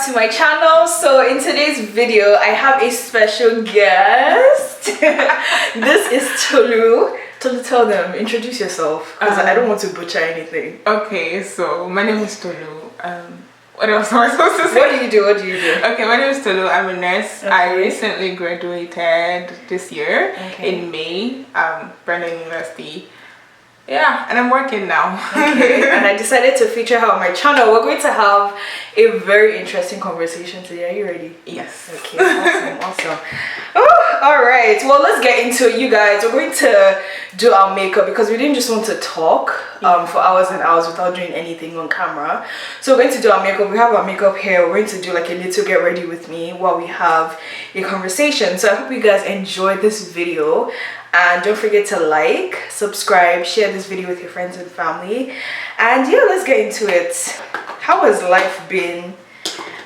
back to my channel. So in today's video I have a special guest. This is Tolu. Tolu, tell them, introduce yourself, because I don't want to butcher anything. Okay, so my name is Tolu. What else am I supposed to say? What do you do? Okay, my name is Tolu. I'm a nurse. Okay. I recently graduated this year in May, Brandon University. Yeah, and I'm working now. Okay, and I decided to feature her on my channel. We're going to have a very interesting conversation today. Are you ready? Yes. Okay, awesome. Oh, all right. Well, let's get into it, you guys. We're going to do our makeup because we didn't just want to talk for hours and hours without doing anything on camera. So we're going to do our makeup. We have our makeup here. We're going to do like a little get ready with me while we have a conversation. So I hope you guys enjoyed this video. And don't forget to like, subscribe, share this video with your friends and family. And yeah, let's get into it. How has life been?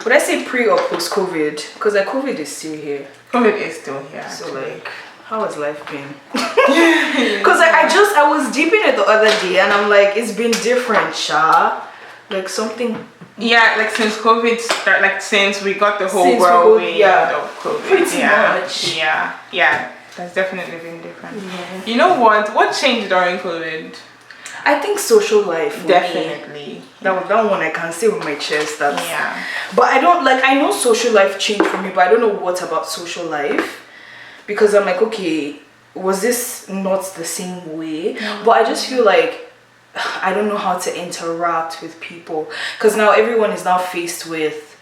Would I say pre or post COVID? Because like COVID is still here. COVID is still here. So like, how has life been? Because like I was deep in it the other day and I'm like, it's been different, Sha. Like something. Yeah, like since COVID started, like since we got the whole whirlwind of COVID. Pretty much. Yeah. That's definitely been different. Yeah. You know what changed during COVID? I think social life. Definitely. That one I can say with my chest. Yeah. But I don't like. I know social life changed for me, but I don't know what about social life, because I'm like, okay, was this not the same way? But I just feel like I don't know how to interact with people, because now everyone is now faced with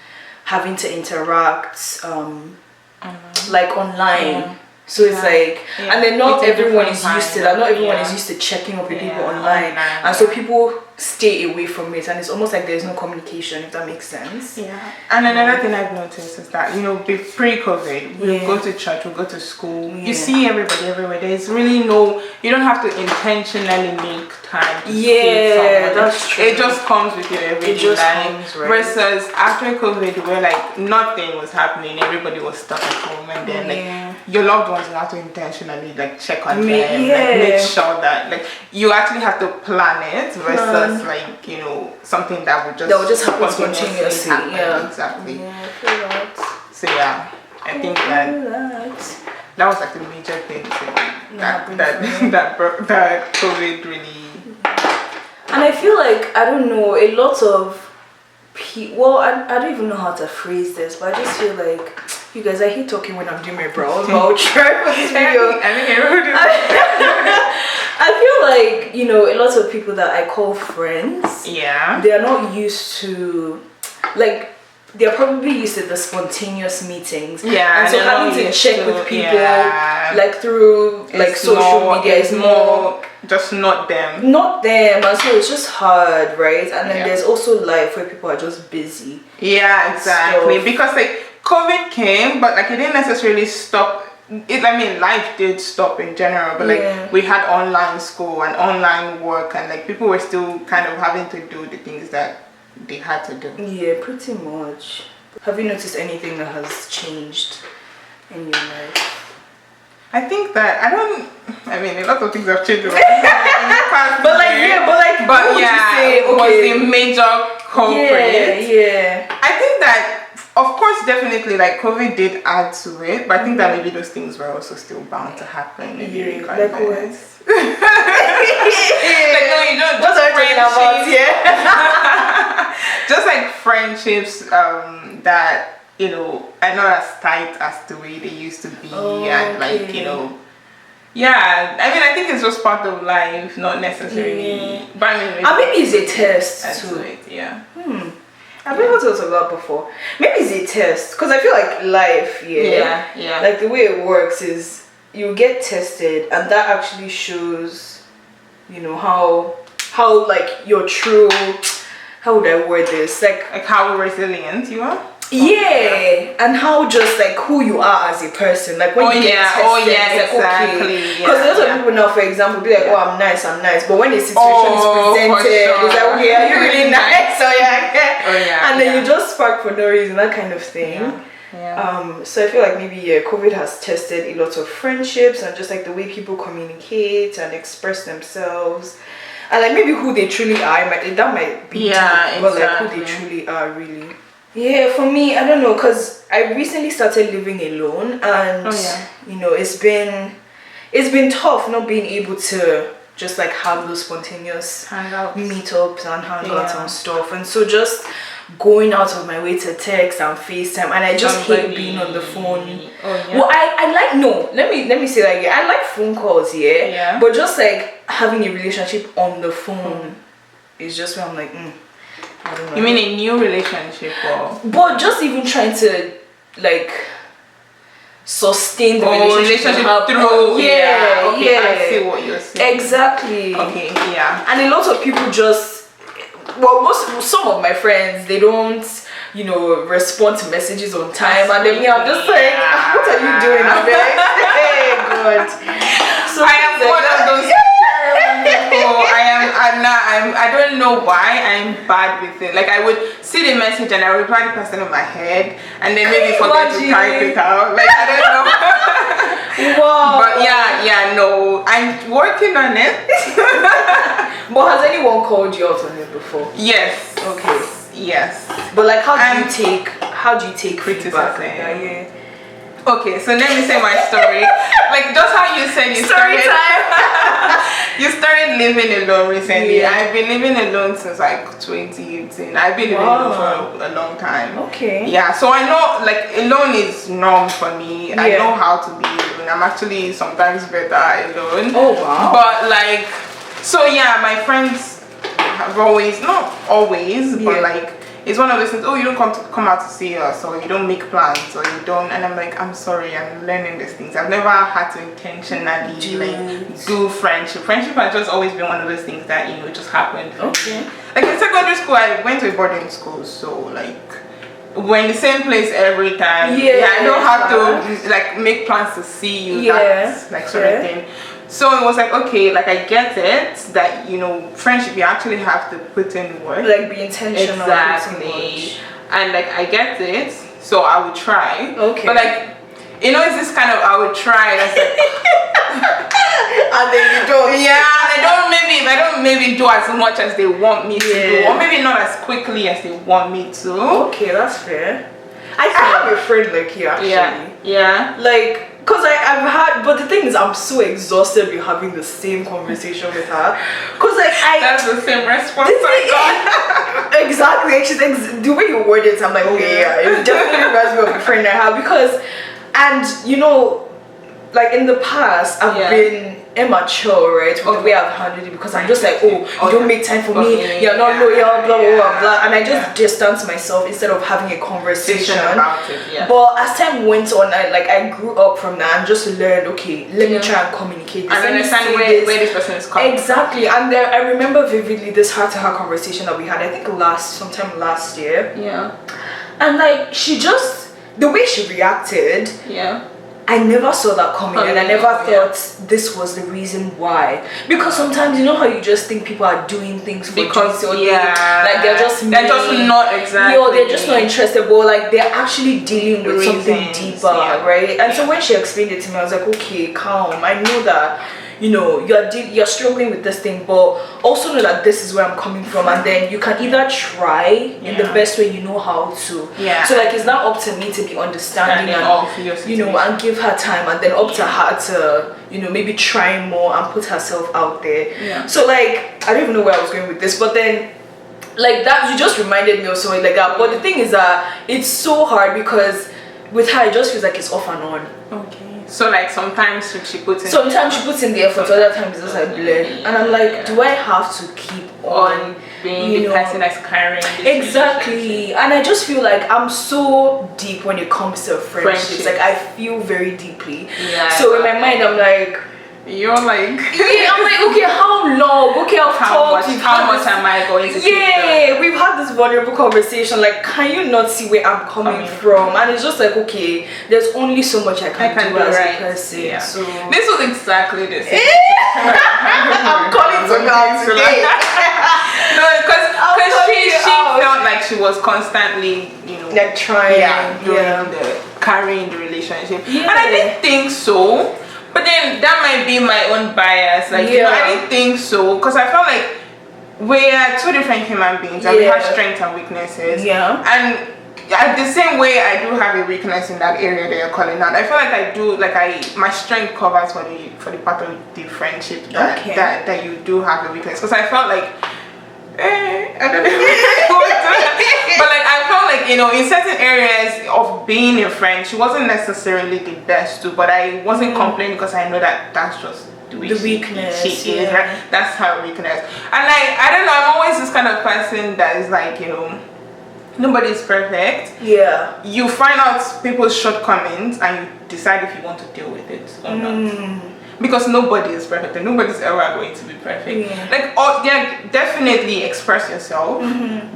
having to interact, like online. So it's like, and then not everyone is used to that. Not everyone is used to checking up with people online. And so people stay away from it, and it's almost like there's no communication, if that makes sense. Yeah. And another thing I've noticed is that, you know, pre-COVID, we go to church, we go to school, you see everybody everywhere. There's really no, you don't have to intentionally make time to see someone. That's true. It just comes with your everyday life. Right? Versus after COVID, where like nothing was happening, everybody was stuck at home, and then like your loved ones, you have to intentionally like check on them, like make sure that like you actually have to plan it versus like, you know, something that would just happen spontaneously. Yeah, exactly. Yeah, I feel that. So yeah, I think that was like the major thing that COVID really. And I feel like, I don't know, a lot of people, well, I don't even know how to phrase this, but I just feel like, you guys, I hate talking when I'm doing my brows, but I'll try for this video. I feel like, you know, a lot of people that I call friends, they are not used to, like, they're probably used to the spontaneous meetings. And so having to check with people, like through like social media is more just not them. And so it's just hard, right? And then there's also life where people are just busy. Yeah, exactly. Because like COVID came, but like it didn't necessarily stop it. I mean, life did stop in general, but like we had online school and online work, and like people were still kind of having to do the things that they had to do. Yeah, pretty much. Have you noticed anything that has changed in your life? I think that I mean a lot of things have changed in the past but what would you say was the major culprit? I think that of course definitely like COVID did add to it, but I think that maybe those things were also still bound to happen. Maybe like what? Like no, you know, just friendships. Just like friendships that, you know, are not as tight as the way they used to be, and like, you know, I mean, I think it's just part of life, not necessarily. But I mean, maybe it's a test too. I've never thought of that before. Maybe it's a test, because I feel like life, like the way it works is you get tested, and that actually shows, you know, how like your true, how would I word this, like how resilient you are. And how just like who you are as a person, like when you get tested, exactly. Because a lot of people now, for example, be like, oh, I'm nice, but when the situation is presented, it's like, okay, are you really nice? And then you just spark for no reason, that kind of thing. So I feel like maybe COVID has tested a lot of friendships and just like the way people communicate and express themselves, and like maybe who they truly are. That might be deep, but like who they truly are, really. Yeah, for me, I don't know, because I recently started living alone, and you know, it's been tough not being able to just like have those spontaneous meetups and hangouts and stuff, and so just going out of my way to text and FaceTime, and I just hate being on the phone. Well, I like, no, let me say that again. I like phone calls, but just like having a relationship on the phone is just where I'm like, I don't know. You mean a new relationship, or? But just even trying to like sustain the relationship through. I see what you're saying. Exactly. Okay, yeah. And a lot of people just, well, some of my friends, they don't, you know, respond to messages on time, and then I'm just like, what are you doing? I'm like, hey, God. So I am one of those people. I don't know why I'm bad with it. Like, I would see the message and I would reply the person in my head, and then maybe forget to type it out. Like, I don't know. Wow. But no, I'm working on it. But has anyone called you out on it before? Yes. Okay. Yes. But like, how do you take feedback? Okay, so let me say my story. Like, just how you said you started. You started living alone recently. I've been living alone since like 2018. I've been living alone for a long time. Okay. Yeah, so I know like alone is norm for me. I know how to be alone. I'm actually sometimes better alone. Oh wow. But like, so yeah, my friends have always, not always, but like, it's one of those things, you don't come out to see us, or you don't make plans, or you don't, and I'm like, I'm sorry, I'm learning these things. I've never had to intentionally do friendship. Friendship has just always been one of those things that, you know, just happened. Okay. Like in secondary school, I went to a boarding school, so like, we're in the same place every time. I don't have to like make plans to see you, that like sort of thing. So it was like, okay, like I get it that, you know, friendship, you actually have to put in work. Like be intentional. Exactly. And like I get it, so I would try. Okay. But like, you know, it's this kind of I would try. That's like, and then you don't. Yeah, I don't maybe do as much as they want me to do, or maybe not as quickly as they want me to. Okay, that's fair. I have a friend like you actually. Yeah. Like, because I've had, but the thing is, I'm so exhausted with having the same conversation with her. Because like that's the same response I got. Exactly. She's the way you word it, I'm like, okay, it definitely reminds me of a friend I have. Because, and you know, like in the past, I've been immature, right, with the way I've handled it, because I'm just like, you don't make time for me, you're not loyal, blah blah blah, and I just distance myself instead of having a conversation about it. But as time went on, I grew up from that and just learned, okay, let me try and communicate this, and understand where this person is coming exactly from. And then I remember vividly this heart-to-heart conversation that we had, I think sometime last year, and like the way she reacted, I never saw that coming, and I never thought this was the reason why. Because sometimes, you know how you just think people are doing things because like they're just not exactly. They're just not interested, but like they're actually dealing with something deeper, right? And so when she explained it to me, I was like, okay, calm. I know that, you know, you're struggling with this thing, but also know that this is where I'm coming from, and then you can either try in the best way you know how to. So like, it's not up to me to be understanding and, you know, and give her time, and then up to her to, you know, maybe try more and put herself out there. So like, I don't even know where I was going with this, but then like that, you just reminded me of something like that. But the thing is that it's so hard, because with her it just feels like it's off and on. Okay. So like sometimes she puts in the effort, other times it's just like bleh. And I'm like, do I have to keep on being the person that's carrying this exactly? And I just feel like I'm so deep when it comes to friendships. Like I feel very deeply. So in my mind I'm like, you're like I'm like, okay, how long? Okay, how much am I going to keep we've had this vulnerable conversation. Like, can you not see where I'm coming from? And it's just like, okay, there's only so much I can do as a person. So this was exactly the same. I'm calling to God today. No, because she felt like she was constantly, you know, like trying, carrying the relationship, and I didn't think so. But then that might be my own bias. Like, you know, I didn't think so, because I felt like we are two different human beings, and we have strengths and weaknesses. And the same way I do have a weakness in that area that you're calling out. I feel like I do, my strength covers for the part of the friendship that you do have a weakness. Because I felt like, I don't know, but like I felt like, you know, in certain areas of being a friend, she wasn't necessarily the best too, but I wasn't complaining because I know that that's just the weakness. She is, right? That's her weakness. And like, I don't know, I'm always this kind of person that is like, you know, nobody's perfect. Yeah. You find out people's shortcomings and you decide if you want to deal with it or not. Because nobody is perfect and nobody's ever going to be perfect. Yeah. Like, definitely express yourself,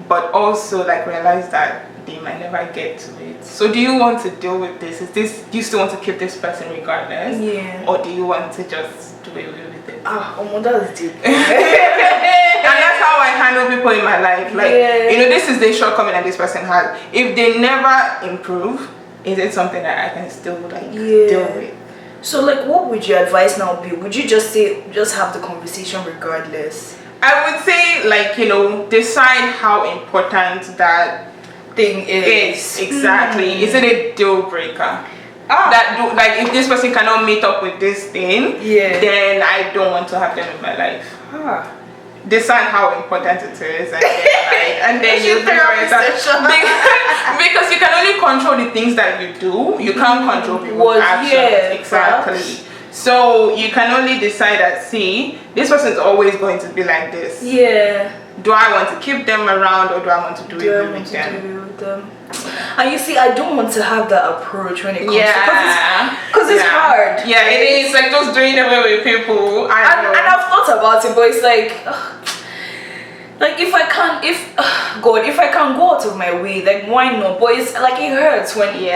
but also like realize that they might never get to it. So do you want to deal with this? Do you still want to keep this person regardless? Yeah. Or do you want to just do away with it? That's deep. And that's how I handle people in my life. Like, you know, this is the shortcoming that this person has. If they never improve, is it something that I can still like deal with? So like, what would your advice now be? Would you just say, just have the conversation regardless? I would say, like, you know, decide how important that thing is. Exactly. Is it a deal breaker? Like, if this person cannot meet up with this thing, then I don't want to have them in my life. Decide how important it is, and then you figure it out. Because you can only control the things that you do. You can't control people's actions. Exactly. Perhaps. So you can only decide that, see, this person's always going to be like this. Yeah. Do I want to keep them around, or do I want to do it with them? And you see, I don't want to have that approach when it comes to, because it's hard. Yeah, it is like just doing away with people. And I've thought about it, but it's like if I can go out of my way, like why not? But it's like, it hurts when you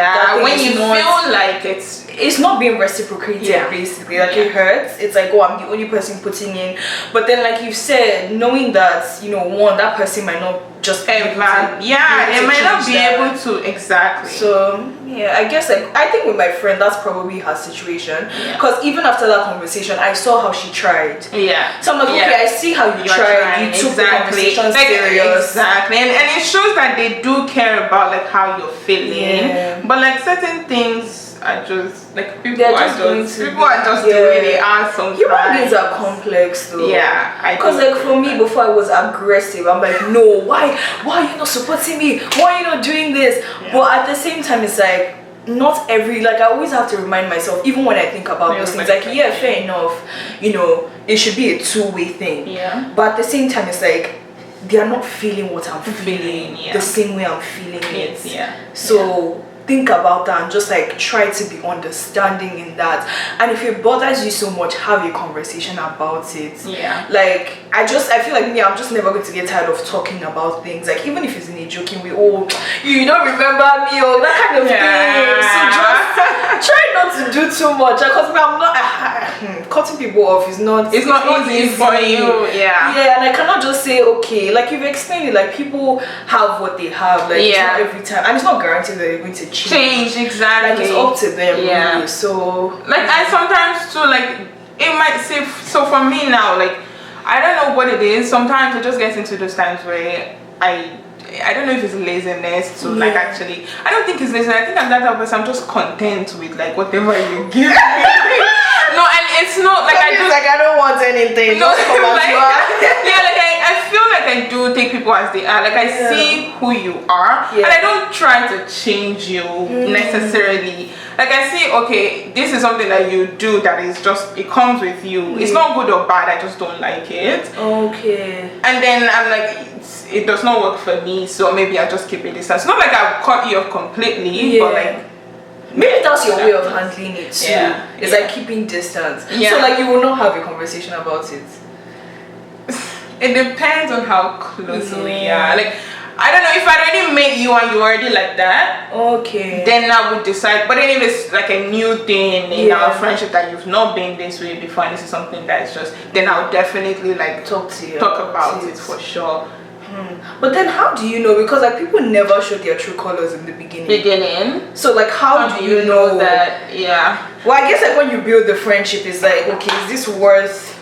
feel like it's not being reciprocated, basically. Like it hurts. It's like, oh, I'm the only person putting in. But then, like you said, knowing that, you know, that person might not just be able to, they might not be able to, exactly. So I guess, like, I think with my friend, that's probably her situation, because even after that conversation, I saw how she tried. So I'm like, okay, I see how you tried. You took the conversation serious. Exactly. And it shows that they do care about like how you're feeling. But like certain things are just like people are just the way they are sometimes. Human beings are complex though. Because like for me, before I was aggressive, I'm like, no, why are you not supporting me? Why are you not doing this? But at the same time, it's like, not every, like, I always have to remind myself, even when I think about those things, like, fair enough, you know, it should be a two-way thing. But at the same time, it's like, they are not feeling what I'm feeling the same way I'm feeling it. So think about that and just like try to be understanding in that. And if it bothers you so much, have a conversation about it. Like I feel like I'm just never going to get tired of talking about things. Like even if it's in a joking way, you don't remember me or that kind of thing. So just try not to do too much. Because I'm not cutting people off is not easy for you. And I cannot just say, okay, like you've explained it, like people have what they have, like it's not every time, and it's not guaranteed that they're going to change exactly. Like it's up to them. Really. So like I sometimes too, like it might say, so for me now, like I don't know what it is, sometimes it just gets into those times where I don't know if it's laziness to like actually, I don't think it's laziness, I think I'm that type of person, I'm just content with like whatever you give me. No, and it's not like I don't want anything. No, like, I feel like I do take people as they are. Like I see who you are, and I don't try to change you necessarily. Like I see, okay, this is something that you do that is just, it comes with you. It's not good or bad, I just don't like it. Okay. And then I'm like, it does not work for me, so maybe I'll just keep a distance. Not like I'll cut you off completely, but like, maybe that's your way of handling it too. It's like keeping distance. So like you will not have a conversation about it. It depends on how close we are. Like I don't know, if I already met you and you already like that, then I would decide. But then if it's like a new thing in our friendship that you've not been this way before, and this is something that's just, then I'll definitely like talk about it for sure. But then how do you know? Because like people never show their true colors in the beginning. So like how do you know that? Well, I guess like when you build the friendship, it's like, okay, is this worth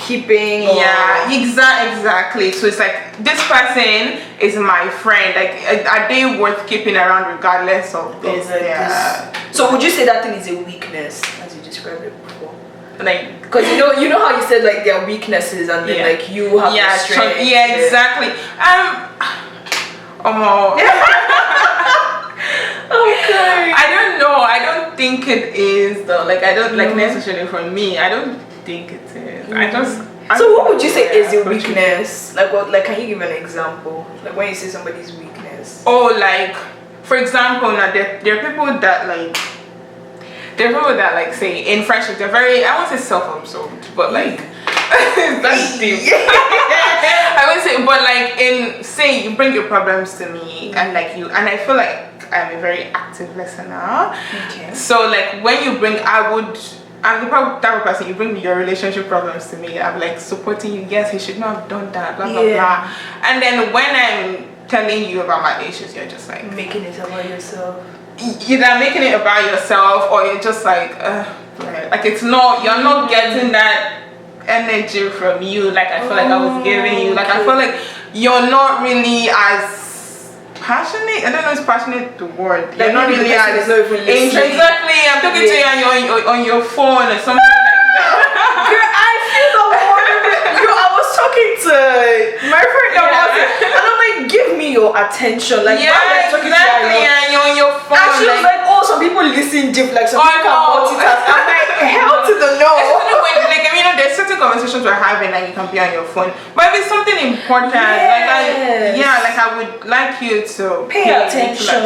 keeping. Yeah, exactly. So it's like, this person is my friend. Like, are they worth keeping around regardless of this? So would you say that thing is a weakness, as you described it before? Like, because you know how you said like there are weaknesses and then like you have the strength. Exactly. Okay. I don't know. I don't think it is though. Like, I don't like necessarily for me. I don't think it is. So what would you say is your weakness? Like what? Like, can you give an example? Like when you say somebody's weakness. Oh, like for example, now there are people that like. There are people that like say in friendship they're very, I won't say self-absorbed, but like that's deep. I would say, but like in say you bring your problems to me and like and I feel like I'm a very active listener. Okay. So like when you bring, I'm the type of person, you bring your relationship problems to me, I'm like supporting you. Yes, he should not have done that, blah blah blah. And then when I'm telling you about my issues, you're just like making it about yourself. Either making it about yourself or you're just like it's not, you're not getting that energy from you like I feel like I was giving you. Like I feel like you're not really as passionate. I don't know if passionate the word. You're not really as exactly. I'm talking to you and you're on your phone or something like that. Girl, I feel the warm. I was talking to my friend about it, and I'm like, give me your attention. Like, exactly. And you're on your phone. And she was like, oh, some people listen deep, like some people can multitask. I'm like, hell to the no. Like, I mean, there's certain conversations we're having and you can be on your phone. But if it's something important, like I would like you to pay attention.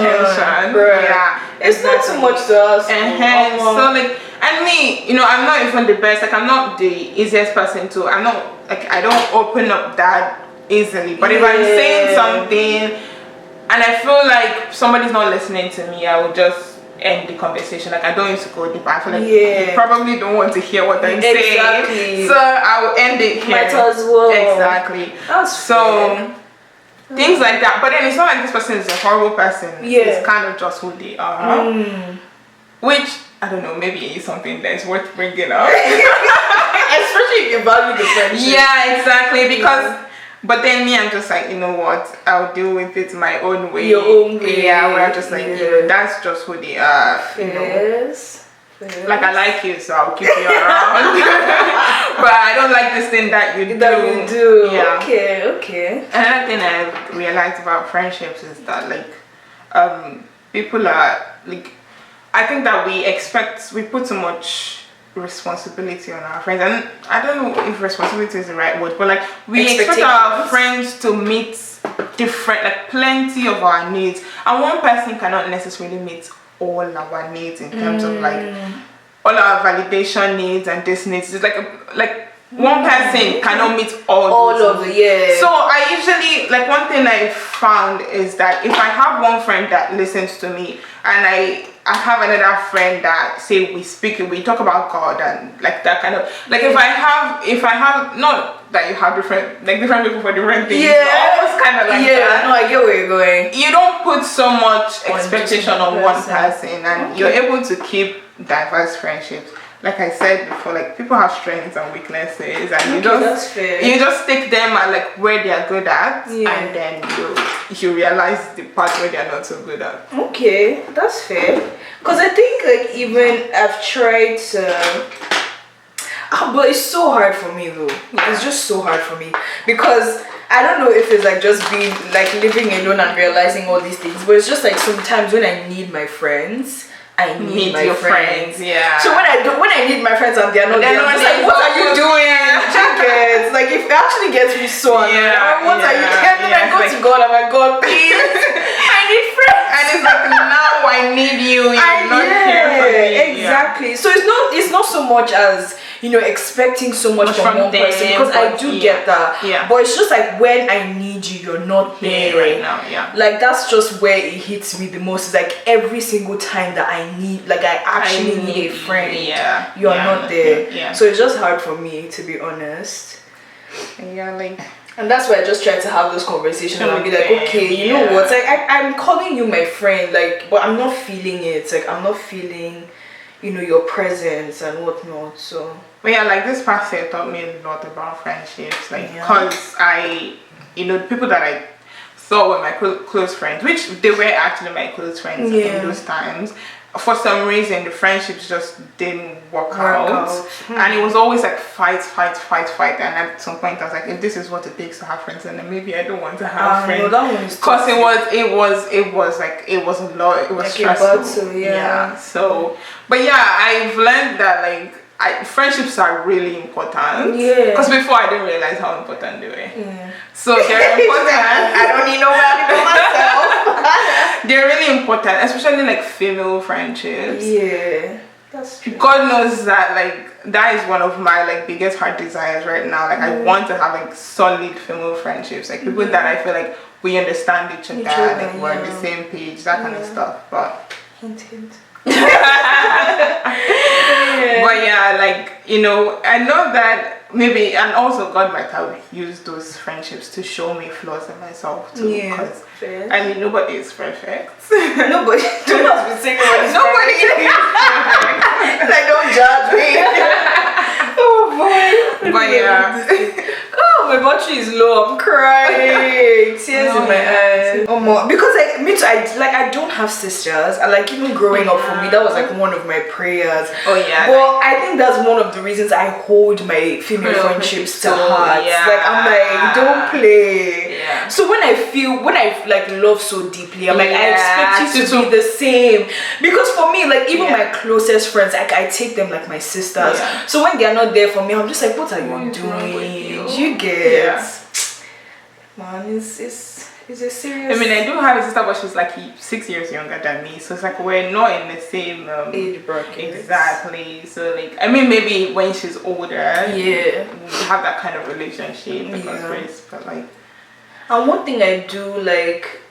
Bro. Yeah. It's not too much to ask. So like, and me, I'm not even the best. Like, I'm not the easiest person to. I'm not like, I don't open up that easily. But if I'm saying something and I feel like somebody's not listening to me, I will just end the conversation. Like, I don't need to go deep. I feel like you probably don't want to hear what I'm saying. So I will end it here. Might as well. Exactly. That's so things like that. But then it's not like this person is a horrible person. It's kind of just who they are. Which, I don't know, maybe it's something that's worth bringing up. Especially if you value the friendship. Yeah, exactly. Because but then me, I'm just like, you know what, I'll deal with it my own way. Your own way. Yeah, where I'm just like, that's just who they are. Like, I like you, so I'll keep you around. But I don't like this thing that you do. Yeah. Okay. Another thing I've realized about friendships is that like people are like, I think that we put too much responsibility on our friends, and I don't know if responsibility is the right word, but like we expect our friends to meet different, like plenty of our needs, and one person cannot necessarily meet all our needs in terms of like all our validation needs and this needs. It's like one person cannot meet all of it. So I usually, like, one thing I found is that if I have one friend that listens to me and I have another friend that say we talk about God and like that kind of, like, if I have not that you have different people for different things, almost kind of like that. No, I get where you're going. You don't put so much expectation on one person, and you're able to keep diverse friendships. Like I said before, like, people have strengths and weaknesses, and you just take them at like where they are good at, and then you realize the part where they are not so good at. Okay, that's fair. Because I think like even I've tried to, but it's so hard for me though. It's just so hard for me because I don't know if it's like just being like living alone and realizing all these things, but it's just like sometimes when I need my friends, I need my friends. Yeah. So when I need my friends and they're not there, I'm just like, what are you doing? Chickens. Like, if it actually gets me so annoyed, what are you doing? Then I go to God, I'm like, God, please, I need friends. And it's like, now I need you. You're not here for me. Exactly. So it's not so much as, expecting so much from one person, because I do get that. Yeah. But it's just like when I need you, you're not there right now. Yeah. Like, that's just where it hits me the most. It's like every single time that I need, like, I actually need a friend. Yeah. You're not there. Yeah. So it's just hard for me, to be honest. Yeah, like. And that's why I just try to have those conversations and be like, okay, you know what? Like, I'm calling you my friend, like, but I'm not feeling it. Like, I'm not feeling your presence and whatnot. So but yeah, like this past year taught me a lot about friendships, like because the people that I thought were my close friends, which they were actually my close friends in those times, for some reason the friendships just didn't work out. And it was always like fight, and at some point I was like, if this is what it takes to have friends, then maybe I don't want to have friends, because it was a lot, it was like stressful. So but I've learned that like friendships are really important. Because before I didn't realize how important they were. So they're important. I don't need nobody but myself. They're really important, especially like female friendships. Yeah, that's true. God knows that like that is one of my like biggest heart desires right now. Like I want to have like solid female friendships, like people that I feel like we understand each other, like we're on the same page, that kind of stuff. But hint, hint. But like I know that maybe, and also God might have used those friendships to show me flaws in myself too, because I mean nobody is perfect. Nobody. Do not be saying nobody is perfect. Like, don't judge me. Oh boy. But oh, my battery is low. I'm crying. Tears in my eyes. Oh more, because like me too. I don't have sisters. And like even growing up for me, that was like one of my prayers. Well, I think that's one of the reasons I hold my female friendships to heart. Like I'm like, don't play. So when I like love so deeply, I'm like, I expect you to be the same. Because for me, like even my closest friends, like I take them like my sisters. So when they're not there for me, I'm just like, what are you doing? You get man, it's a serious. I mean, I do have a sister, but she's like 6 years younger than me, so it's like we're not in the same age bracket. Exactly. So like, I mean, maybe when she's older, we have that kind of relationship because but like. And one thing I do, like,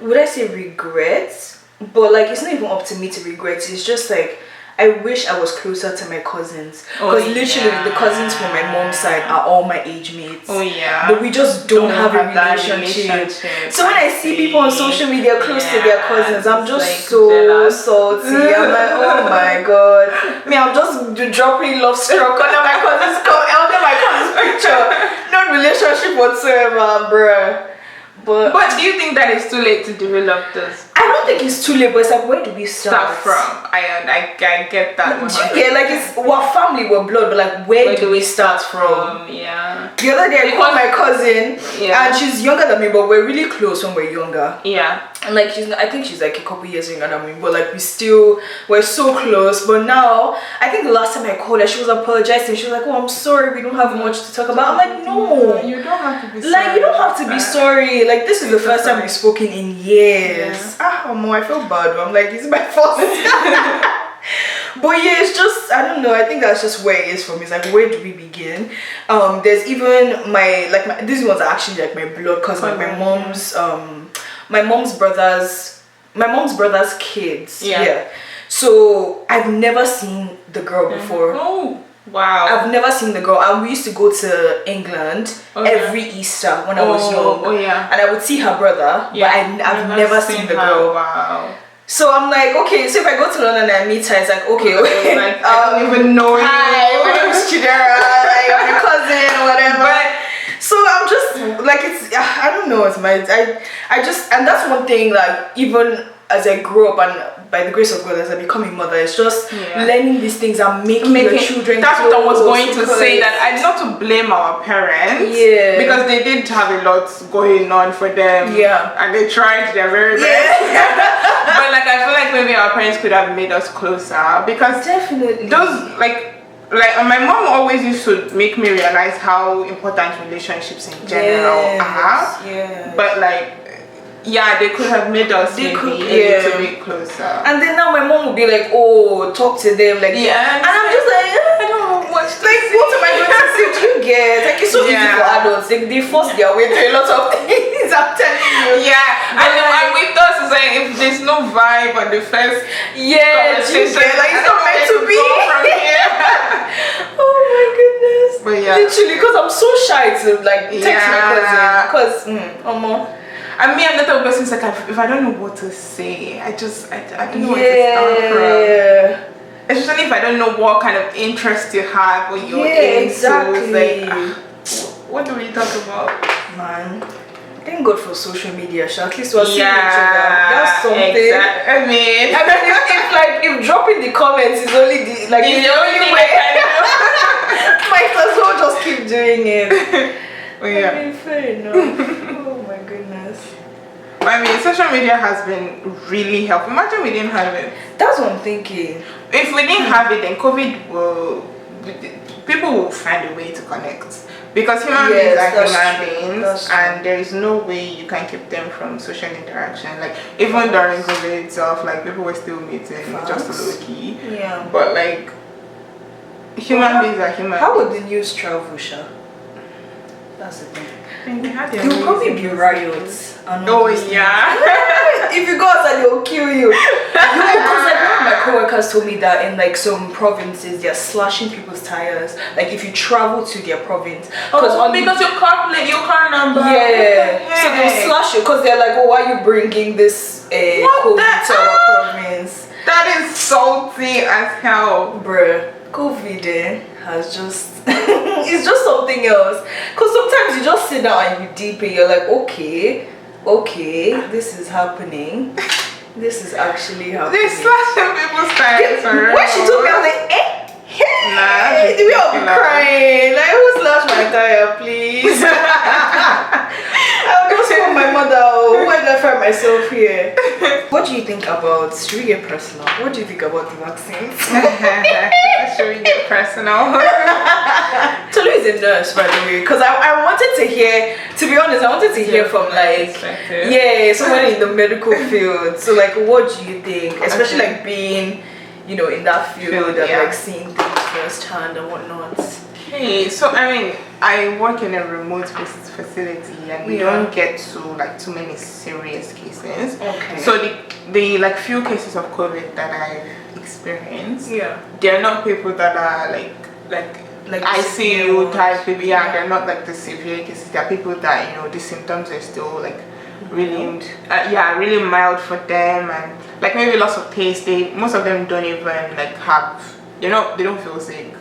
would I say regret? But like, it's not even up to me to regret. It's just like, I wish I was closer to my cousins, because literally the cousins from my mom's side are all my age mates. But we just don't have a relationship. So when I see people on social media close to their cousins, I'm just like, so salty. I'm like, oh my god. I'm just dropping love stroke under my cousin's under my cousin's picture. No relationship whatsoever, bruh. But do you think that it's too late to develop this? I don't think it's too late, but it's like, where do we start from? I get that. Do you get, like, it's we're family, we're blood, but like, where do we start from? The other day I called my cousin, and she's younger than me, but we're really close when we're younger. And like, I think she's like a couple years younger than me, but like we're so close. But now, I think the last time I called her, she was apologizing. She was like, oh, I'm sorry, we don't have much to talk about. I'm like, no, you don't have to be sorry. Like, you don't have to be sorry. Like, this is the first time we've spoken in years. I feel bad. I'm like, it's my fault. But it's just, I don't know, I think that's just where it is for me. It's like, where do we begin? There's even these ones are actually like my blood cousins, like my mom's brother's kids. So I've never seen the girl before. Oh wow. I've never seen the girl, and we used to go to England every Easter when I was young. And I would see her brother, but I've never seen the girl. Wow. So I'm like, okay, so if I go to London and I meet her, it's like, okay, like, I don't even know hi, my name is Chidera, like, I'm your cousin or whatever. But so I'm just like, it's, I don't know, it's I just, and that's one thing, like, even as I grew up and by the grace of God as I become a mother, it's just learning these things and making your children. That's what I was going to say, that I not to blame our parents, because they did have a lot going on for them, and they tried their very best. But like, I feel like maybe our parents could have made us closer, because definitely those like my mom always used to make me realize how important relationships in general are. But like, they could have made us maybe a little bit closer. And then now my mom would be like, oh, talk to them like that. And I'm just like, I don't know what to like, what am I going to say? Do you get? Like, it's so easy for adults. They force their way through a lot of things, I'm telling you. And with us, it's like, if there's no vibe on the first conversation, like, it's not meant to be. From here. Oh my goodness. But literally, because I'm so shy to like text my cousin, because I mean, I'm the type of person who's like, if I don't know what to say, I don't know where to start from. especially if I don't know what kind of interest you have or you're into. Exactly. Like, what do we talk about? Man, thank God for social media. At least we're seeing each other. That's something. Exactly. I mean, if dropping the comments is only the only way, might as well just keep doing it. Yeah. I mean, fair enough. Oh my goodness. I mean, social media has been really helpful. Imagine we didn't have it. That's what I'm thinking. If we didn't have it, then people will find a way to connect. Because human beings are human beings, and there is no way you can keep them from social interaction. Like, even during COVID itself, like, people were still meeting just low key. Yeah. But, like, human beings are human beings. How would the news travel, Sha? That's the thing. There will probably be riots. Oh, yeah. If you go outside, they'll kill you. Because like one of my coworkers told me that in like some provinces they're slashing people's tires. Like if you travel to their province, because your car plate, your car number. Yeah. So they'll slash you because they're like, oh, why are you bringing this COVID to our province? That is salty as hell, bruh. COVID has just it's just something else. Because sometimes you just sit down and you deep and you're like, okay, this is happening. This is actually happening. They slashing people's tires. When she told me, I was like, nah, we all be crying. Like, who slashed my tire, please? I'll just call my mother. Why did I find myself here? What do you think about, should we get personal? What do you think about the vaccines? Should we get personal? Tolu is a nurse, by the way, because I wanted to hear, to be honest, I wanted to hear from like, someone in the medical field. So like, what do you think? Especially like being, in that field and like seeing things firsthand and whatnot. Okay, so I mean, I work in a remote facility and we don't get to like too many serious cases. Okay. So the like few cases of COVID that I've experienced, they're not people that are like ICU type people. They're not like the severe cases. They're people that the symptoms are still like really really mild for them, and like maybe loss of taste. Most of them don't even like have they don't feel sick.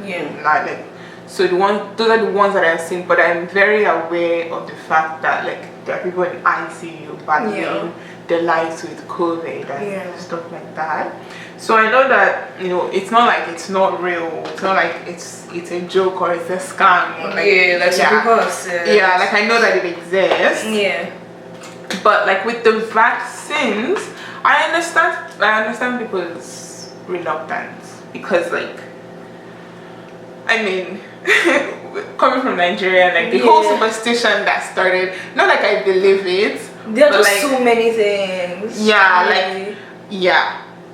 Like so those are the ones that I've seen, but I'm very aware of the fact that like there are people in ICU battling their lives with COVID and stuff like that. So I know that it's not like it's not real. It's not like it's a joke or it's a scam. Or like, some people have said. Like I know that it exists. But like with the vaccines, I understand people's reluctance because like I mean coming from Nigeria, like the whole superstition that started, not like I believe it. There are just like, so many things.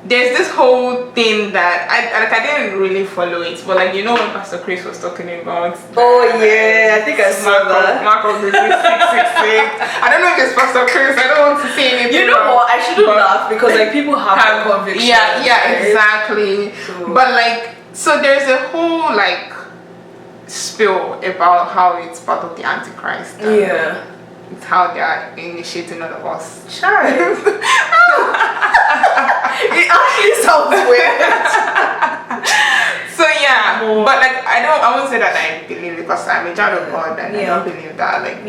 There's this whole thing that I didn't really follow it, but like when Pastor Chris was talking about. I think I saw that. Mark of the 666. I don't know if it's Pastor Chris. I don't want to say anything. You know what? I shouldn't laugh because like people have conviction. Exactly. So. But like, so there's a whole like spill about how it's part of the Antichrist. It's how they are initiating all of us. It actually sounds weird. So but like I won't say that I believe because I'm a child of God and I don't believe that like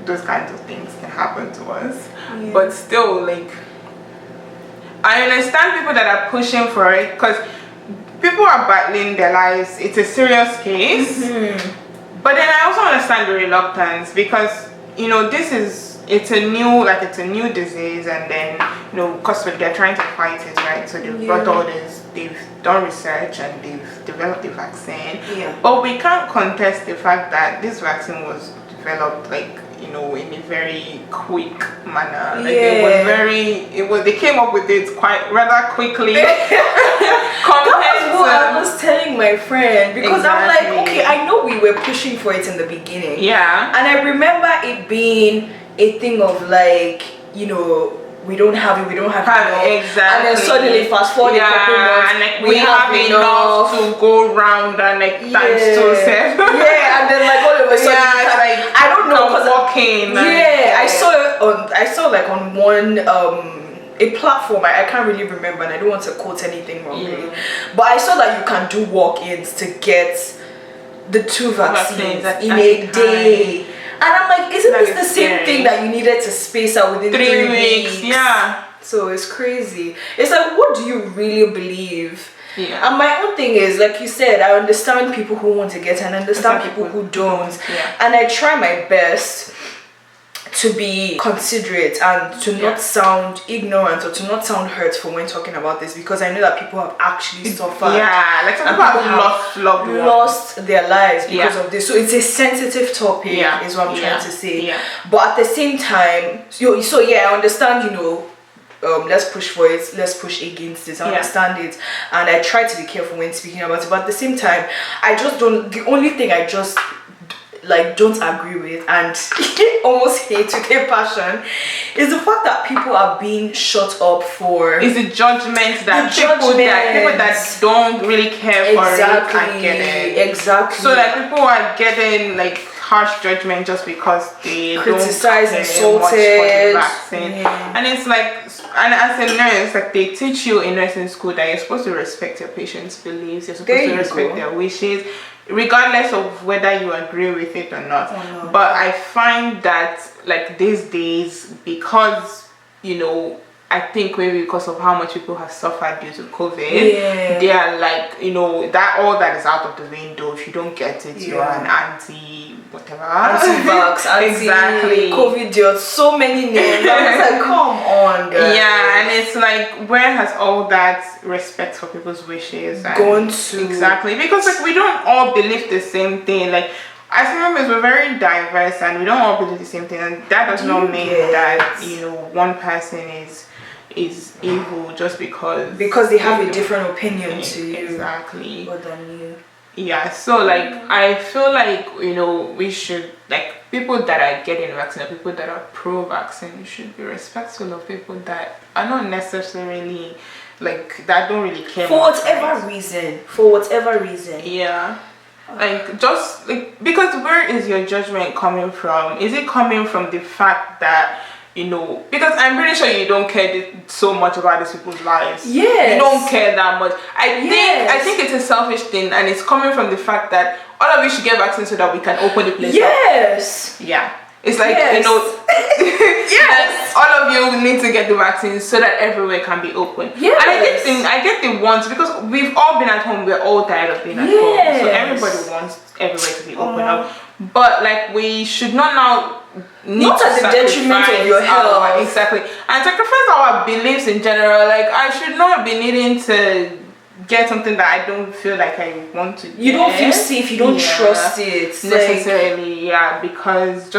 those kinds of things can happen to us. But still, like I understand people that are pushing for it because people are battling their lives. It's a serious case. But then I also understand the reluctance because it's a new disease, and then because they're trying to fight it, right? So they've brought all this, they've done research and they've developed the vaccine. But we can't contest the fact that this vaccine was developed like in a very quick manner. Like they came up with it quite rather quickly. That was what I was telling my friend because I'm like, okay, I know we were pushing for it in the beginning. And I remember it being a thing of like, we don't have it. Exactly. And then suddenly fast forward a couple months, and like we have enough to go round and like times 2 7. And then like all of a sudden, like I don't know because walking. I saw like on one a platform, I can't really remember, and I don't want to quote anything wrongly, but I saw that you can do walk-ins to get the 2 vaccines in a day. And I'm like, isn't this the same thing that you needed to space out within 3 weeks? Yeah. So it's crazy. It's like, what do you really believe? Yeah. And my own thing is, like you said, I understand people who want to get and understand people who don't. Yeah. And I try my best to be considerate and to not sound ignorant or to not sound hurtful when talking about this, because I know that people have actually suffered. Yeah, like some people have lost their lives because of this. So it's a sensitive topic, is what I'm trying to say. Yeah. But at the same time, I understand, let's push for it, let's push against it. I understand it, and I try to be careful when speaking about it. But at the same time, I just don't. The only thing I just don't agree with and almost hate with a passion is the fact that people are being shut up for. It's the judgment that people that don't really care for it are getting. Exactly. So that people are getting like harsh judgment just because they criticize, don't insulted, much for the vaccine. And it's like, and as a nurse, like they teach you in nursing school that you're supposed to respect your patient's beliefs, you're supposed to respect their wishes, regardless of whether you agree with it or not. But I find that like these days, because I think maybe because of how much people have suffered due to COVID, they are like, that all that is out of the window. If you don't get it, you're an anti-whatever. Anti-vax, exactly. COVID, so many names. I was like, come on, guys. Yeah, and it's like, where has all that respect for people's wishes gone to? Exactly, because like we don't all believe the same thing. Like, as members, we're very diverse and we don't all believe the same thing, and that does not mean that one person is evil just because they have a different opinion to you. Exactly. More than you. Yeah, so like I feel like we should, like, people that are getting vaccine, people that are pro-vaccine, should be respectful of people that are not necessarily like that, don't really care for whatever reason. Yeah. Like, just like, because where is your judgment coming from? Is it coming from the fact that because I'm pretty sure you don't care so much about these people's lives. Yes. You don't care that much. I think it's a selfish thing, and it's coming from the fact that all of you should get vaccinated so that we can open the place up. Yes. Yeah. It's like, yes. all of you need to get the vaccine so that everywhere can be open. Yes. And I get the ones, because we've all been at home, we're all tired of being at home. So everybody wants everywhere to be open up. But like, we should not not at the detriment of your health. Exactly. And sacrifice our beliefs in general. Like, I should not be needing to get something that I don't feel like I want to. You don't feel safe, you don't trust it necessarily, because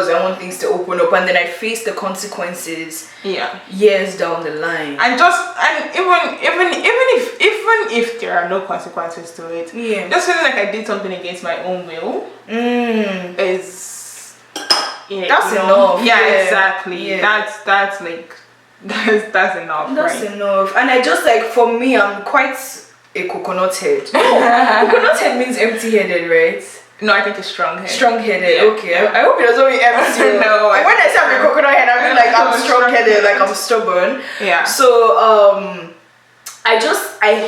I want things to open up, and then I face the consequences years down the line. And even if there are no consequences to it, just feeling like I did something against my own will is that's enough. Exactly. That's like that's enough. That's enough. And I just, like, for me, I'm quite a coconut head. Coconut head means empty-headed, right? No, I think it's strong-headed. Strong-headed, okay. I hope it doesn't mean empty. No. When I say I'm a coconut head, I mean like I'm strong-headed, like I'm stubborn. Yeah. So I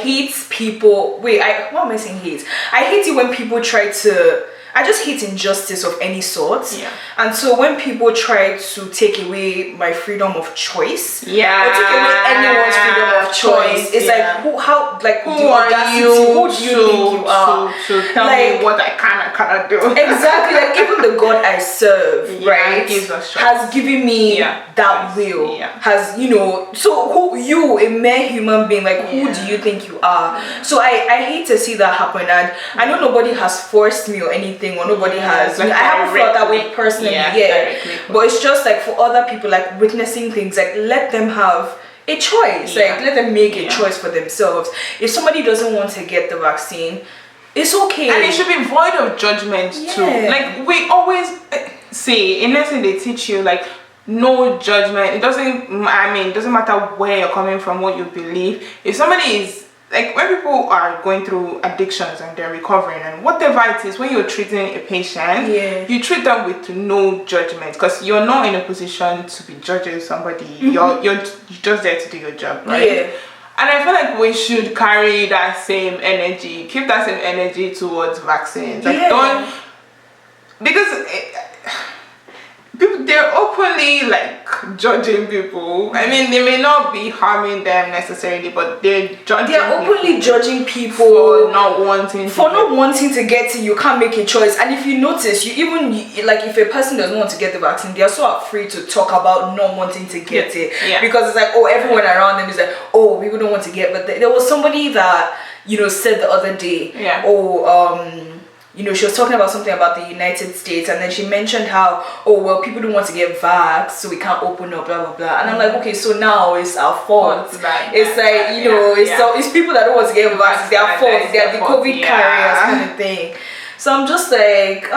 hate people. What am I saying hate? I hate it when people try to. I just hate injustice of any sort. Yeah. And so when people try to take away my freedom of choice, or take away anyone's freedom of choice, it's like, who are you? Who do you think you are? To tell me what I can and cannot do. Exactly. Like, even the God I serve, right, has given me that will. Has, so who you, a mere human being, like, who do you think you are? So I hate to see that happen, and I know nobody has forced me or anything, or nobody has. Like, I haven't felt that way personally yet. But it's just like, for other people, like, witnessing things, like, let them have a choice. Like, let them make a choice for themselves. If somebody doesn't want to get the vaccine, it's okay. And it should be void of judgment too. Like, we always say in lesson they teach you, like, no judgment. It doesn't matter where you're coming from, what you believe. If somebody is like when people are going through addictions and they're recovering and whatever it is, when you're treating a patient, you treat them with no judgment, because you're not in a position to be judging somebody. You're just there to do your job, right? And I feel like we should carry that same energy, keep that same energy towards vaccines. Like don't, because people, they're openly like judging people. I mean, they may not be harming them necessarily, but they're openly judging people for not wanting to get it. You can't make a choice. And if you notice, like if a person doesn't want to get the vaccine, they are so afraid to talk about not wanting to get it, because it's like, oh, everyone around them is like, oh, people don't want to get. But there was somebody that said the other day, she was talking about something about the United States, and then she mentioned how, oh, well, people don't want to get vaxxed, so we can't open up, blah, blah, blah. And I'm like, okay, so now it's our fault. It's people that don't want to get vaxxed, it's their fault. They're the COVID carriers kind of thing. So I'm just like,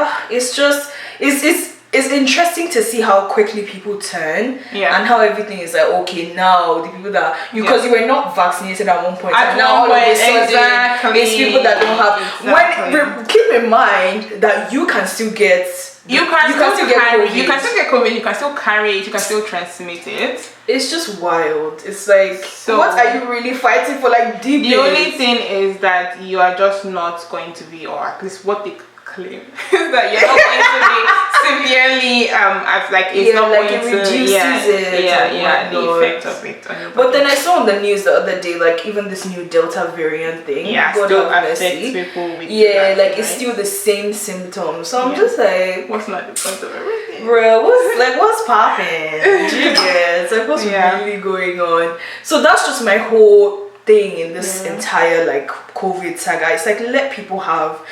it's interesting to see how quickly people turn and how everything is like, okay, now the people that because you were not vaccinated at one point, and now all of a sudden it's people that don't have. When keep in mind that you can still get COVID, you can still get COVID, you can still carry it, you can still transmit it. It's just wild. It's like, so what are you really fighting for? Like deep. The only thing is that you are just not going to be, or at least what they claim that you're not going to be severely as like it's not like going it to reduces it the effect of it on your body. But then I saw on the news the other day, like even this new Delta variant thing still affects people with like it's still the same symptoms. So I'm just like, what's not the point of everything, bro? What's popping? It's like what's really going on? So that's just my whole thing in this entire like COVID saga. It's like, let people have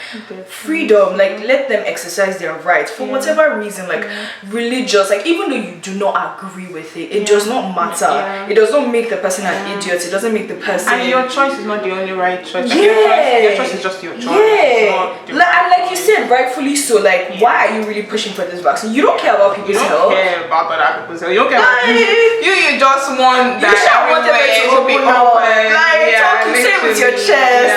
freedom, like let them exercise their rights for whatever reason, like religious, like even though you do not agree with it, it does not matter. It does not make the person an idiot. It doesn't make the person, and your choice is not the only right choice. Your choice is just your choice. And like you said, rightfully so, like why are you really pushing for this vaccine? You don't care about people's health. You don't care about other people's health. You don't care about you just want that everywhere to be open. Say it with your chest.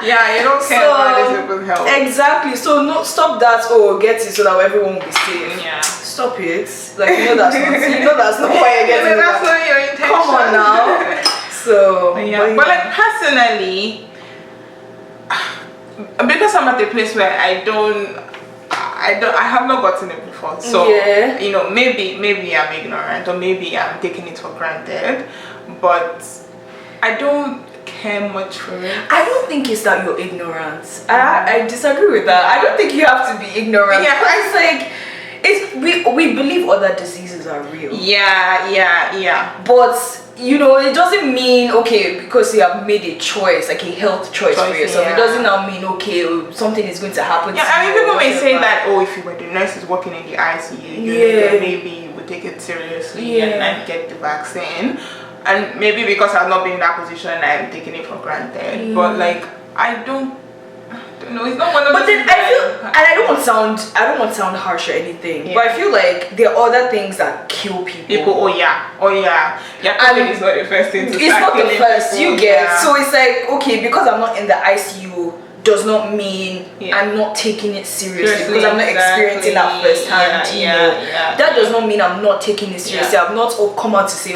You don't care about these people's health. Exactly. So no, stop that. Oh, get it so that everyone will be safe. Stop it. Like that's not why you're getting it. That's not your intention. Come on now. So but like personally, because I'm at a place where I have not gotten it before. So maybe I'm ignorant, or maybe I'm taking it for granted, but I don't care much for it. I don't think it's that you're ignorant. I disagree with that. I don't think you have to be ignorant. It's like we believe other diseases are real. But it doesn't mean because you have made a choice, like a health choice for yourself. It doesn't now mean something is going to happen. to I mean, you people may say that if you were the nurses working in the ICU, maybe you would take it seriously and get the vaccine. And maybe because I've not been in that position, I'm taking it for granted. But like, I don't know. It's not one of those. But then I feel, and I don't want to sound harsh or anything, but I feel like there are other things that kill people. COVID is not the first thing. It's not the first. You get. So it's like, because I'm not in the ICU, does not mean I'm not taking it seriously because I'm not experiencing that firsthand. That does not mean I'm not taking it seriously. I'm not come out to say,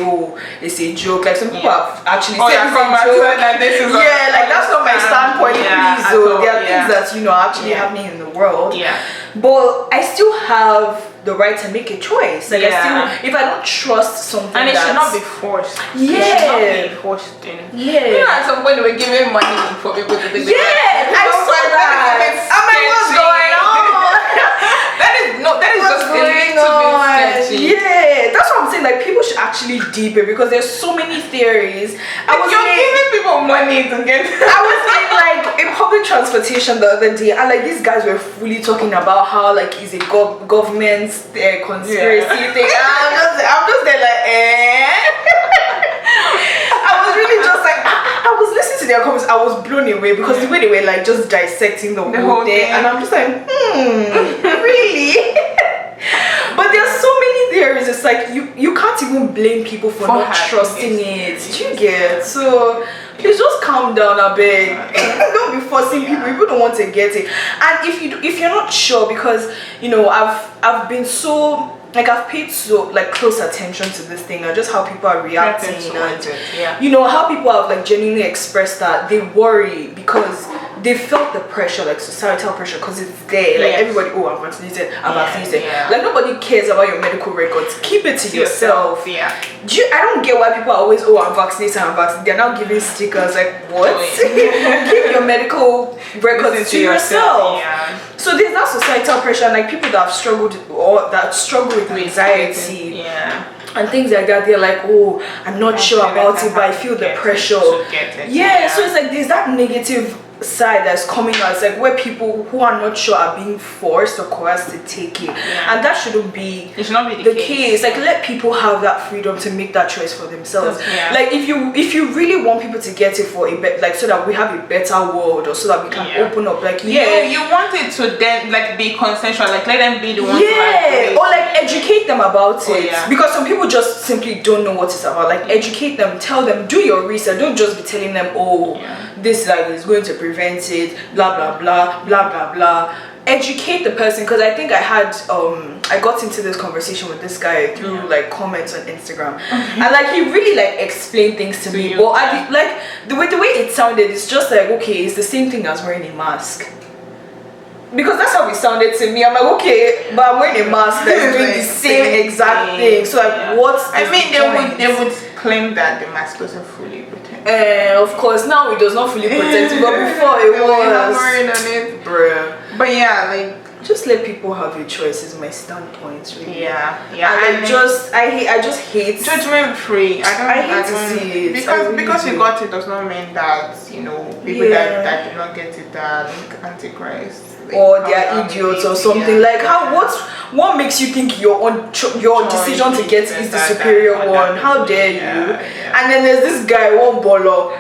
it's a joke. Like some people have actually said it's a joke. Like that's not my standpoint. Please, there are things that are actually happening in the world. But I still have the right to make a choice. Like I still, if I don't trust something, and it should not be forced. It should not be forced in. At some point they were giving money for people to take the I saw that. I'm like, what's going on? that is just a little bit sketchy. That's what I'm saying. Like people should actually deep it because there's so many theories. You're giving people money to get. I was in public transportation the other day, and like these guys were fully talking about how like it's a government conspiracy thing. I'm just there like, I was really just like, I was listening to their comments. I was blown away because the way they were like just dissecting the whole thing, and I'm just like, really? But there's so many theories. It's like you can't even blame people for not trusting it. Do you get? So Please just calm down a bit. Don't be forcing people. People don't want to get it. And if you're not sure, because I've been so like I've paid so like close attention to this thing, just how people are reacting and how people have like genuinely expressed that they worry because they felt the pressure, like societal pressure, because it's there. Like everybody, I'm vaccinated, I'm vaccinated. Like nobody cares about your medical records. Keep it to yourself. I don't get why people are always, I'm vaccinated, I'm vaccinated. They're now giving stickers like what? Keep your medical records to yourself. So there's that societal pressure, and like people that have struggled or that struggle with anxiety. And things like that, they're like, I'm not sure about it, but I feel the pressure. So it's like there's that negative side that's coming out. It's like where people who are not sure are being forced or coerced to take it, and that shouldn't be the case. Like let people have that freedom to make that choice for themselves. Like if you really want people to get it for a like so that we have a better world, or so that we can open up, like you want it to then like be consensual, like let them be the ones or like educate them about it, because some people just simply don't know what it's about. Like educate them, tell them, do your research. Don't just be telling them this like is going to prevent it, blah blah blah blah blah blah. Educate the person, because I think I got into this conversation with this guy through like comments on Instagram, and like he really like explained things to me. But I like the way it sounded, it's just like it's the same thing as wearing a mask. Because that's how it sounded to me. I'm like, okay, but I'm wearing a mask that's doing the same exact thing. So like, what's the point? They would claim that the mask doesn't fully protect. Of course, now it does not fully protect, but before it was. Worrying on it, bruh. But like, just let people have your choices. My standpoint, really. And I just hate judgment free. I hate to see it because you got it does not mean that people that do not get it are antichrist. Or they're idiots or something. Like what makes you think your decision to get is the superior one? How dare you? And then there's this guy, one bolo.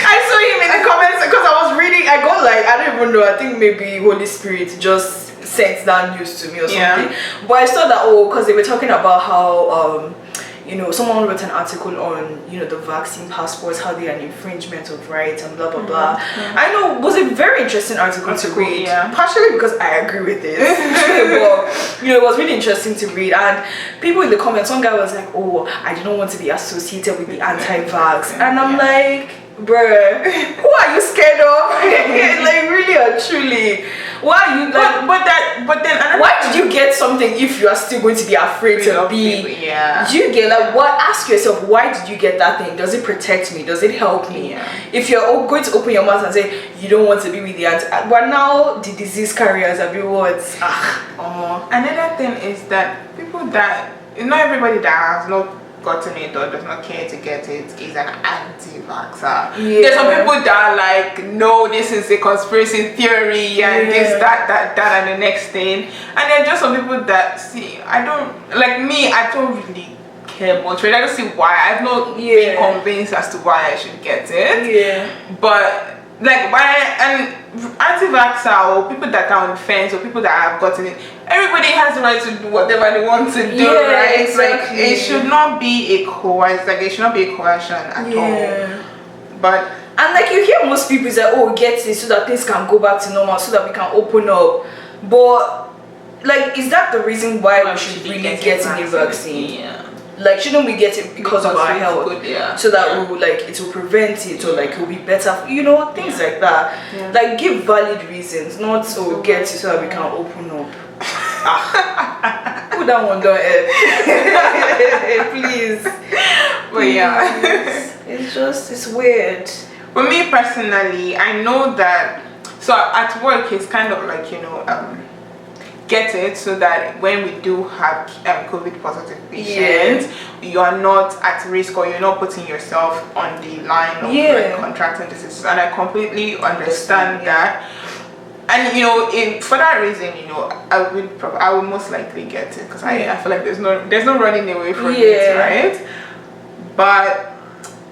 I saw him in the comments because I was reading. I got like, I don't even know, I think maybe Holy Spirit just sent that news to me or something. But I saw that because they were talking about how someone wrote an article on the vaccine passports, how they are an infringement of rights and blah blah blah. I know it was a very interesting article to read, partially because I agree with it. But it was really interesting to read, and people in the comments, one guy was like, I didn't want to be associated with the anti-vax, and I'm like, bruh, who are you scared of? Like really or truly, why are you like? But then why did you get something if you are still going to be afraid to be? Do you get like what? Ask yourself, why did you get that thing? Does it protect me? Does it help me? If you're going to open your mouth and say you don't want to be with the but now the disease carriers are being what? Another thing is that people that not everybody that has not gotten it or does not care to get it is an anti-vaxxer. There's some people that are like, no, this is a conspiracy theory and this, that and the next thing. And then just some people that I don't really care much. I don't see why. I've not been convinced as to why I should get it. But like and anti-vaxxer or people that are on the fence or people that have gotten it, everybody has the right to do whatever they want to do, right? Exactly. Like it should not be a coercion at all. But like you hear most people say, get it so that things can go back to normal, so that we can open up. But like, is that the reason why we should really get a new vaccine? Like, shouldn't we get it because of our health? So that it will prevent it, or like it will be better, things like that. Like, give valid reasons, not get it so that we can open up. Put that one down, please. But it's weird. For me personally, I know that. So at work, it's kind of like get it so that when we do have COVID positive patients, you are not at risk, or you're not putting yourself on the line of like contracting diseases. And I completely understand that. And for that reason, I will most likely get it, because I feel like there's no running away from it, right? But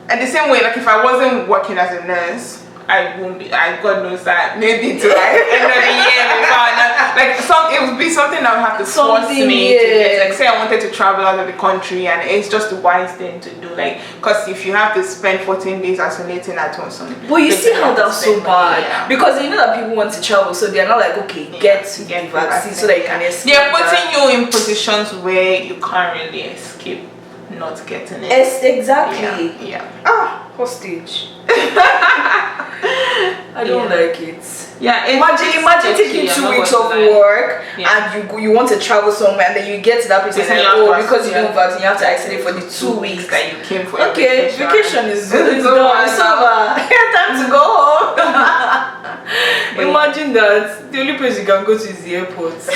at the same way, like if I wasn't working as a nurse, I won't be. God knows that maybe to like end of the year Like it would be something that would have to force me to get. Like say I wanted to travel out of the country, and it's just the wise thing to do. Like because if you have to spend 14 days isolating at home, but you see how that's so bad because you know that people want to travel, so they're not like get the vaccine so that you can escape. They're putting you in positions where you can't really escape not getting it. Exactly. Yeah. Hostage. I don't like it. Yeah. Imagine taking 2 weeks off work and you want to travel somewhere and then you get to that place and because you don't vaccine you have to isolate for the 2 weeks that you came for. Okay, vacation is done. It's over. Time to go home. Imagine that the only place you can go to is the airport.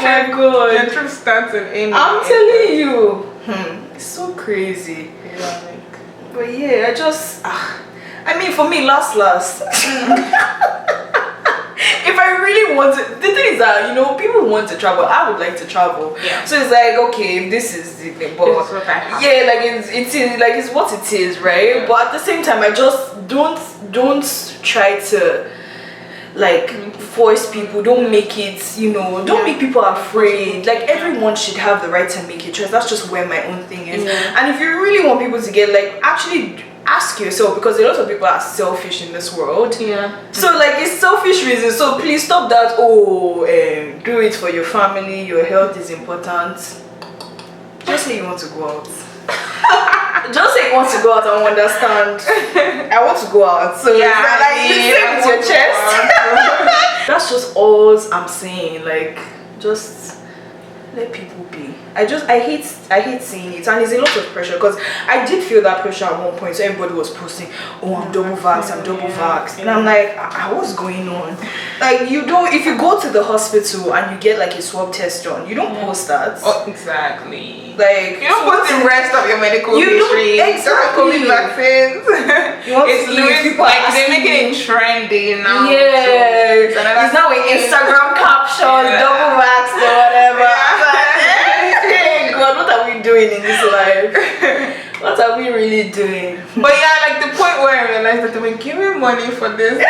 My God. Your trip starts in India. I'm telling you. It's so crazy. Yeah, but yeah, I just I mean for me last if I really want to, the thing is that people want to travel. I would like to travel. Yeah. So it's like okay, if this is the thing, but like it's like it's what it is, right? Yeah. But at the same time I just don't try to like force people, don't make it don't make people afraid. Like everyone should have the right to make a choice. That's just where my own thing is. And if you really want people to get like actually ask yourself, because a lot of people are selfish in this world. So like it's selfish reasons, so please stop that. Do it for your family, your health is important. Just say you want to go out. Just say you want to go out, I understand. I want to go out. So you say with your chest. That's just all I'm saying. Like just let people be. I hate seeing it, and it's a lot of pressure because I did feel that pressure at one point. So everybody was posting, I'm double vaxxed, and I'm like, what's going on? Like if you go to the hospital and you get like a swab test done, you don't post that. Exactly. Like you don't post the rest of your medical history. Exactly. COVID vaccines. It's like they're making it trendy now. Yeah. It's now with Instagram captions, double vaxxed or whatever. God, what are we doing in this life? What are we really doing? But like the point where I realized that they were giving money for this. Like,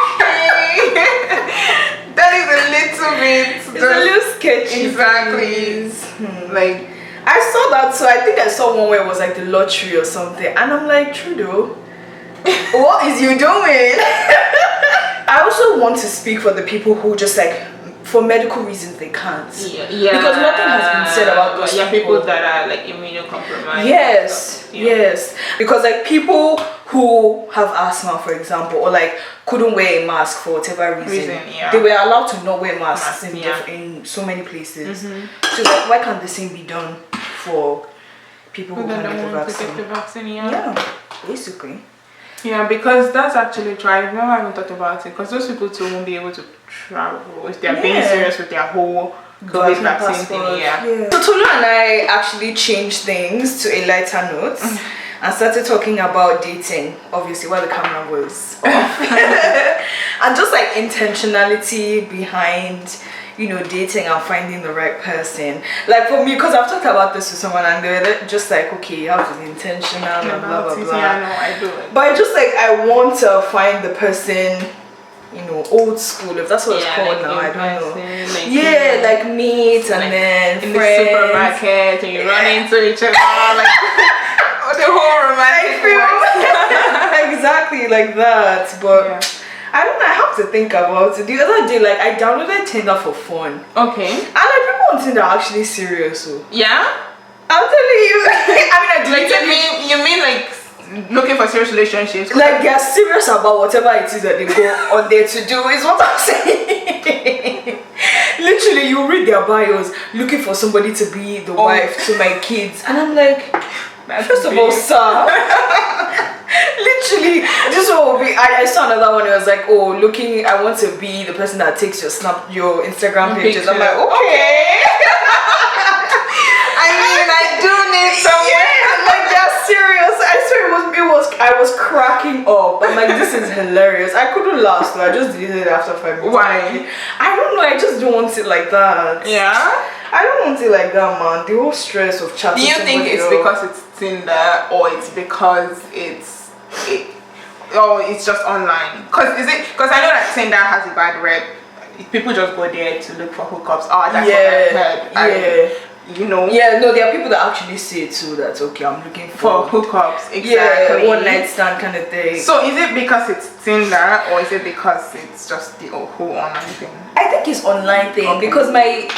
okay. That is a little bit. It's a little sketchy. Exactly. Like I saw that, so I think I saw one where it was like the lottery or something, and I'm like, Trudeau, what is you doing? I also want to speak for the people who just like, for medical reasons they can't. Because nothing has been said about those people that are like immunocompromised. Yes. Because like people who have asthma, for example, or like couldn't wear a mask for whatever reason. They were allowed to not wear masks in so many places. So like, why can't the same be done for people who can't get the vaccine? Yeah, basically. Yeah, because that's actually tried. I've never even thought about it, because those people too won't be able to travel if they're being serious with their whole COVID vaccine thing. So Tolu and I actually changed things to a lighter note and started talking about dating, obviously while the camera was off. And just like intentionality behind dating and finding the right person. Like for me, because I've talked about this with someone and they're just like, okay, you have to be intentional and blah blah blah. Yeah, no, I do it. But I just like, I want to find the person, old school, if that's what it's called now. I don't know. Like meet and then in friends. The supermarket and you run into each other like the whole romantic exactly like that. But I don't know, I have to think about it. The other day, like, I downloaded Tinder for fun. Okay. And like, people on Tinder are actually serious. So. Yeah? I'm telling you. I mean, you mean like looking for serious relationships? Like, they're serious about whatever it is that they go on there to do, is what I'm saying. Literally, you read their bios, looking for somebody to be the wife to my kids. And I'm like, first of all, sir. Literally, this one will be. I saw another one. It was like, I want to be the person that takes your Instagram pictures. I'm like, okay. I mean, I do need someone. Like they're serious. I swear I was cracking up. I'm like, this is hilarious. I couldn't last though. I just deleted it after 5 minutes. Why? I don't know. I just don't want it like that. Yeah. I don't want it like that, man. The whole stress of chatting. Do you think it's because it's Tinder, or it's because or it's just online? Because I know that Tinder has a bad rep. People just go there to look for hookups. Oh, that's what I heard. Yeah, no, there are people that actually say too that okay, I'm looking for hookups. Exactly. Yeah, one night stand kind of thing. So is it because it's Tinder or is it because it's just the whole online thing? I think it's online thing because my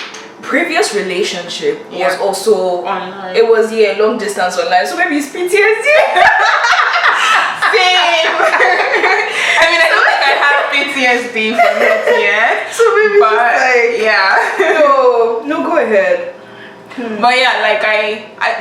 previous relationship was also online. It was long distance online, so maybe it's PTSD. Same. I mean, I don't think I have PTSD from it yet. So maybe no, go ahead. But yeah, like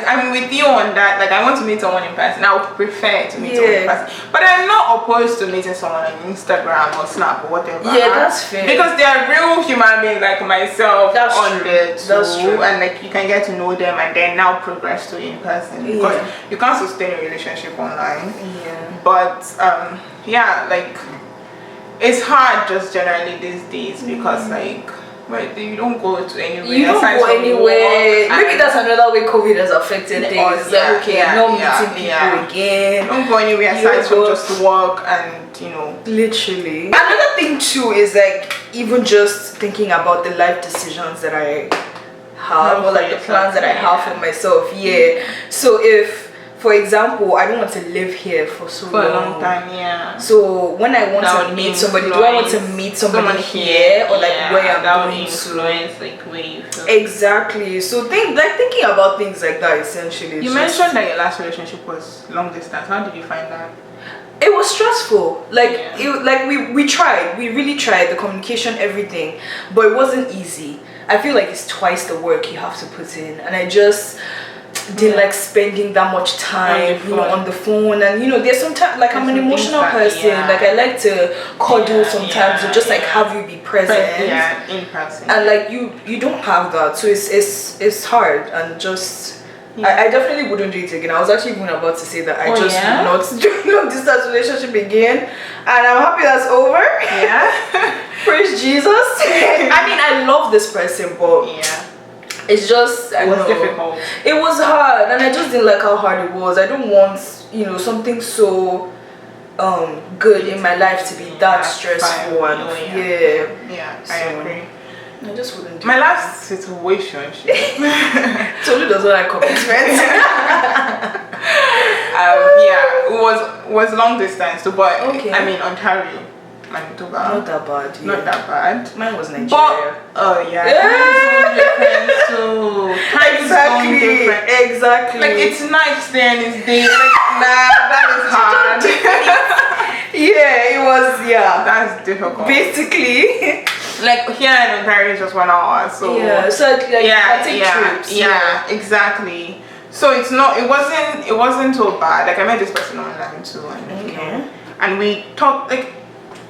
I'm with you on that. Like I want to meet someone in person. I would prefer to meet someone in person. But I'm not opposed to meeting someone on Instagram or Snap or whatever. Yeah, that's fair. Because they are real human beings like myself on there too. That's true. And like you can get to know them and then now progress to in person. Because you can't sustain a relationship online. Yeah. But like it's hard just generally these days because like you don't go to anywhere. You don't go anywhere. Maybe that's another way COVID has affected things. Not meeting people again. Don't go anywhere aside from just work and literally. Another thing too is like even just thinking about the life decisions that I have or like the plans that I have for myself. So if, for example, I don't want to live here for a long time, so when I want to meet somebody, do I want to meet somebody here or like where I'm going to? Like where you feel. Exactly. So thinking about things like that essentially. You mentioned that your last relationship was long distance. How did you find that? It was stressful. We tried. We really tried the communication, everything, but it wasn't easy. I feel like it's twice the work you have to put in, and I just didn't like spending that much time on the phone. And there's sometimes like I'm an emotional person. Like I like to cuddle sometimes or just like have you be present. In person. And like you don't have that, so it's hard and just. I definitely wouldn't do it again. I was actually even about to say that I would not do long distance relationship again, and I'm happy that's over. Praise Jesus. I mean, I love this person, but it's just it was difficult. It was hard, and I just didn't like how hard it was. I don't want something so good in my life to be that stressful. And I agree. I just wouldn't do my last situation. Tolu doesn't like commitment. It was long distance, but I mean Ontario. Manitoba. Not that bad. Not that bad. Mine was Nigeria. But, time zone different too. Time zone different. Exactly. Like it's night there and it's day. Like that is hard. It was. That's difficult. Basically. Like here in Ontario is just 1 hour. So so like I take trips. Exactly. So it wasn't so bad. Like I met this person online too, and we talked like.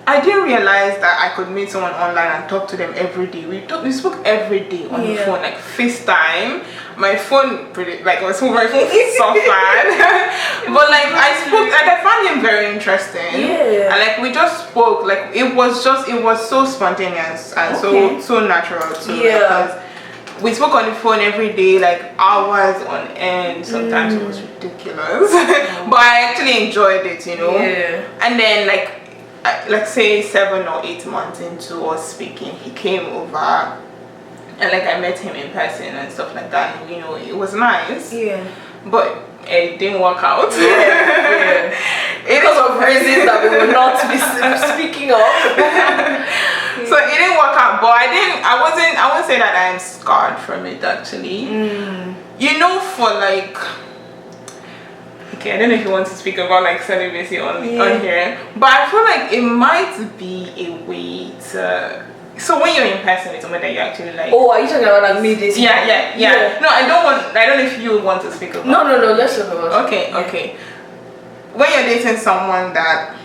I didn't realize that I could meet someone online and talk to them every day. We spoke every day on the phone, like FaceTime. My phone my phone suffered. But like I found him very interesting. And like we just spoke, like it was so spontaneous and so natural too. Because we spoke on the phone every day, like hours on end. Sometimes it was ridiculous. But I actually enjoyed it, And then like say 7 or 8 months into us speaking, he came over and like I met him in person and stuff like that, and it was nice, but it didn't work out because of reasons that we will not be speaking of. So it didn't work out, but I wouldn't say that I'm scarred from it actually. For like I don't know if you want to speak about like celibacy on here, but I feel like it might be a way to. So when you're in person with someone that you actually like. Oh, are you talking about like me dating? Yeah. No, I don't know if you want to speak about. No. Let's talk about. Okay. When you're dating someone that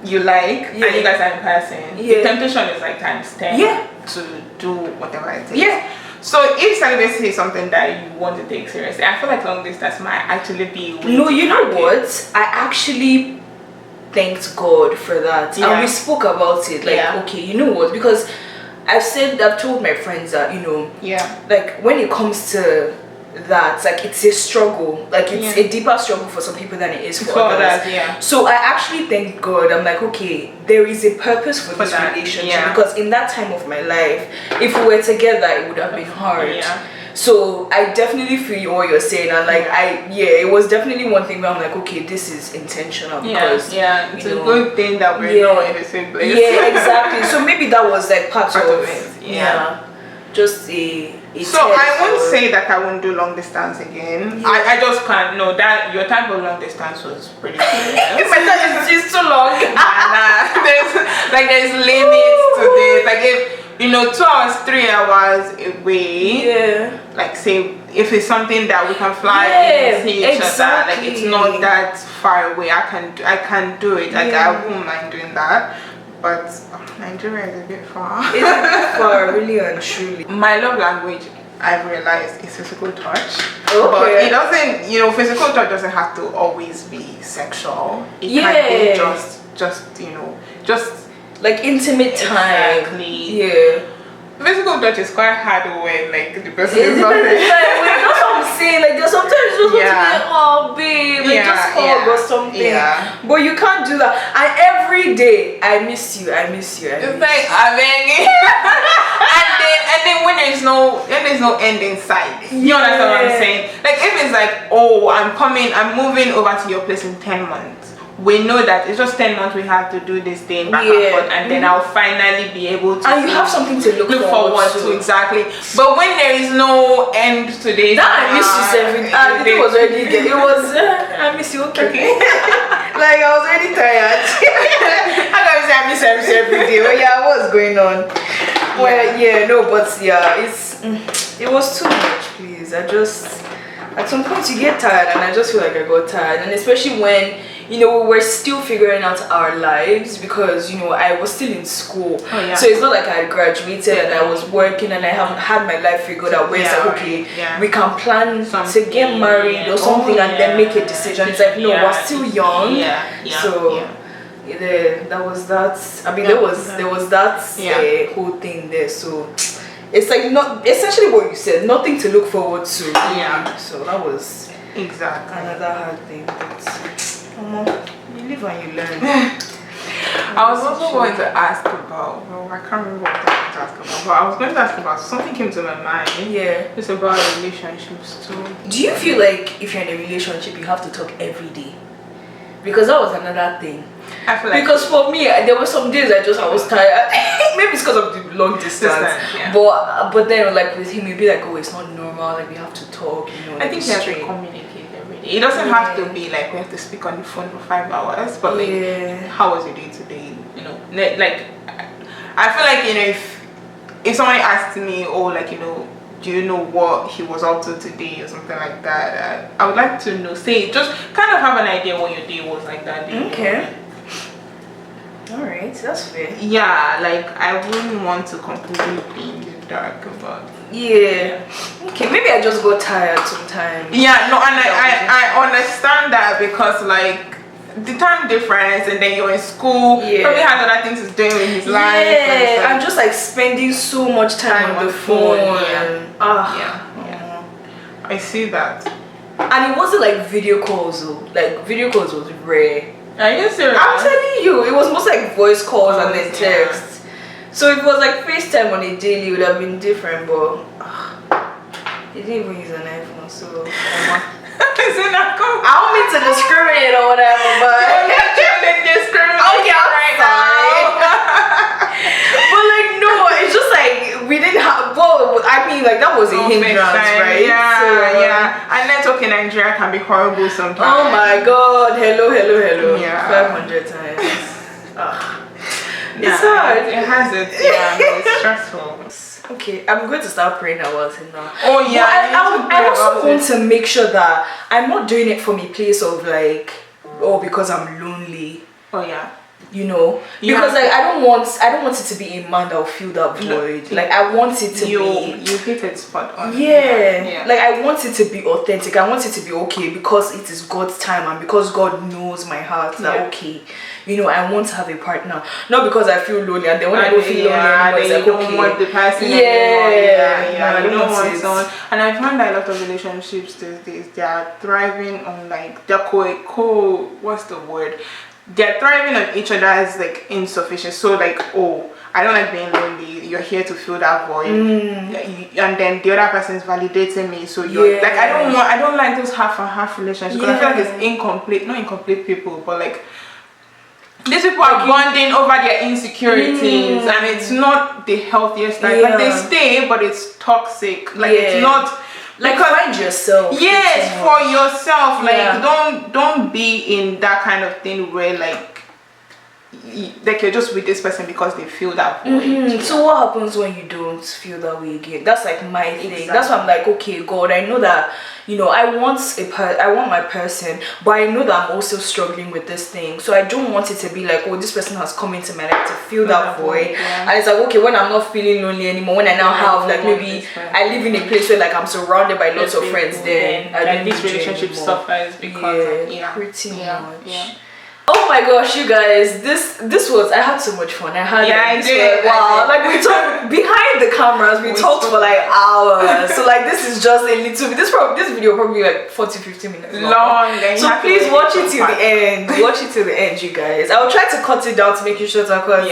you like and you guys are in person, the temptation is like times 10 to do whatever it takes. So if celibacy is something that you want to take seriously, I feel like long distance might actually be a way. No, you know what? I actually thanked God for that. And we spoke about it. Like, okay, you know what? Because I've told my friends that, like when it comes to that like it's a struggle, like it's a deeper struggle for some people than it is for others. So I actually thank God. I'm like, okay, there is a purpose for this relationship, because in that time of my life, if we were together, it would have been hard. So I definitely feel what you're saying, and like it was definitely one thing where I'm like, okay, this is intentional, because it's a good thing that we're not in the same place. Yeah, exactly. So maybe that was like part of it. Just a so I won't say that I won't do long distance again. I just can't. No, that your time for long distance was pretty serious. My time is too long. There's limits to this. Like if 2 hours, 3 hours away. Like say if it's something that we can fly and see each other, like it's not that far away. I can do it. Like I wouldn't mind doing that. But Nigeria is a bit far. It's a bit far, really and truly. My love language, I've realized, is physical touch. Okay. But it doesn't, physical touch doesn't have to always be sexual. It can be just like intimate time. Exactly. Yeah. Physical touch is quite hard when like the person is not there. That's what I'm saying. Like there's sometimes you just want to be like, oh babe, like just hug or something. But you can't do that. And every day, I miss you. It's like I'm begging. and then when there's no end in sight. You understand what I'm saying? Like if it's like, oh, I'm moving over to your place in 10 months. We know that it's just 10 months we have to do this thing back and forth, and then I'll finally be able to. And you have something to look forward to. Exactly. But when there is no end to this, I miss you every day. I think it was already there. It was I miss you. Okay. Like I was already tired. How can I say I miss you every day? Well, what's going on? Well, but it was too much. Please, at some point you get tired, and I just feel like I got tired, and especially when we were still figuring out our lives, because I was still in school. So it's not like I had graduated and I was working and I haven't had my life figured out, where it's like, okay, we can plan to get married or something and then make a decision. It's like, no, we're still young. So there was that. I mean, there was that whole thing there. So it's like not essentially what you said, nothing to look forward to. So that was another hard thing. But you live and you learn. I was also going to ask about, I can't remember what I was going to ask about, but I was going to ask about, something came to my mind. It's about relationships too. Do you feel like if you're in a relationship you have to talk every day? Because that was another thing. I feel like, because for me, there were some days I was tired. Maybe it's because of the long distance. But then like with him, you'd be like, oh, it's not normal. Like we have to talk. I think you have to communicate every day. It doesn't have to be like we have to speak on the phone for 5 hours. But like, how was your day today? Like I feel like if somebody asked me, oh, like do you know what he was up to today or something like that? I would like to know. Just kind of have an idea what your day was like that day. Okay. Alright, that's fair. Yeah, like I wouldn't want to completely be in the dark about. Yeah. Okay, maybe I just got tired sometimes. Yeah, no, and I understand that, because like the time difference, and then you're in school, probably has other things he's doing with his life. Yeah, I'm just like spending so much time on the phone. I see that. And it wasn't like video calls though. Like video calls was rare. Are you serious? I'm telling you, it was most like voice calls and then text. So if it was like FaceTime on a daily, it would have been different, but he didn't even use an iPhone, so I don't mean to discriminate or whatever, but but like no, it's just like we didn't have. Well, I mean, like that was a hindrance, right? And network in Nigeria can be horrible sometimes. Oh my God! Hello. 500 times. It's hard. It has it. It's stressful. Okay, I'm going to start praying about it now. Oh yeah. I also want to make sure that I'm not doing it from a place of like, because I'm lonely. Oh yeah. Because like I don't want it to be a man that will fill that void. Like I want it to be. You hit it spot on. Yeah. Like I want it to be authentic. I want it to be okay, because it is God's time and because God knows my heart. That okay, I want to have a partner, not because I feel lonely, and then when I don't feel lonely anymore, it's like don't want the person anymore. you don't want someone. And I find that a lot of relationships these days, they are thriving on like they're what's the word? They're thriving on each other's like insufficiency. So like, oh, I don't like being lonely. You're here to fill that void, and then the other person is validating me. So you're like, I don't like those half and half relationships because I feel like it's incomplete. Not incomplete people, but like these people are bonding over their insecurities, and it's not the healthiest life. Like they stay, but it's toxic. Like it's not. Like find yourself. Yes, for yourself. Like don't be in that kind of thing where like you're just with this person because they feel that way. So what happens when you don't feel that way again? That's like my thing. Exactly. That's why I'm like, okay, God, I know that, you know, I want my person, but I know that I'm also struggling with this thing. So I don't want it to be like, oh, this person has come into my life to fill that void. And it's like, okay, when I'm not feeling lonely anymore, when I now have like maybe I live in a place where like I'm surrounded by lots of friends, then I don't this relationship suffers because pretty much. Oh my gosh, you guys, this was, I had so much fun. I did. Wow, like we talked behind the cameras, we talked for like hours. So like this is just a little bit, this video probably like 40-50 minutes long. So please watch it till the end. Watch it till the end, you guys. I will try to cut it down to make it shorter because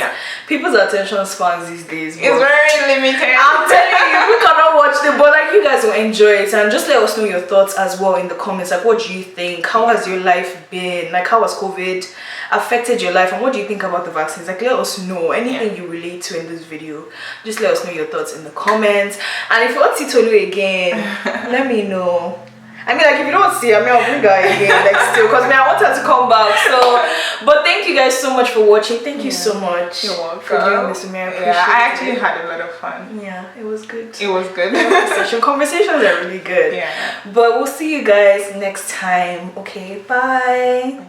people's attention spans these days, it's very limited. I'm telling you, we cannot watch it, but like you guys will enjoy it, and just let us know your thoughts as well in the comments. Like, what do you think? How has your life been? Like, how has COVID affected your life, and what do you think about the vaccines? Like, let us know anything you relate to in this video. Just let us know your thoughts in the comments, and if you want to see Tolu again, let me know. I mean, like, if you don't see her, I'll bring her again, like, still, because I want her to come back. So, but thank you guys so much for watching. Thank you so much. You're welcome. For doing this with me. I appreciate it. I actually had a lot of fun. Yeah, it was good. It was good. Conversations are really good. Yeah. But we'll see you guys next time. Okay, bye.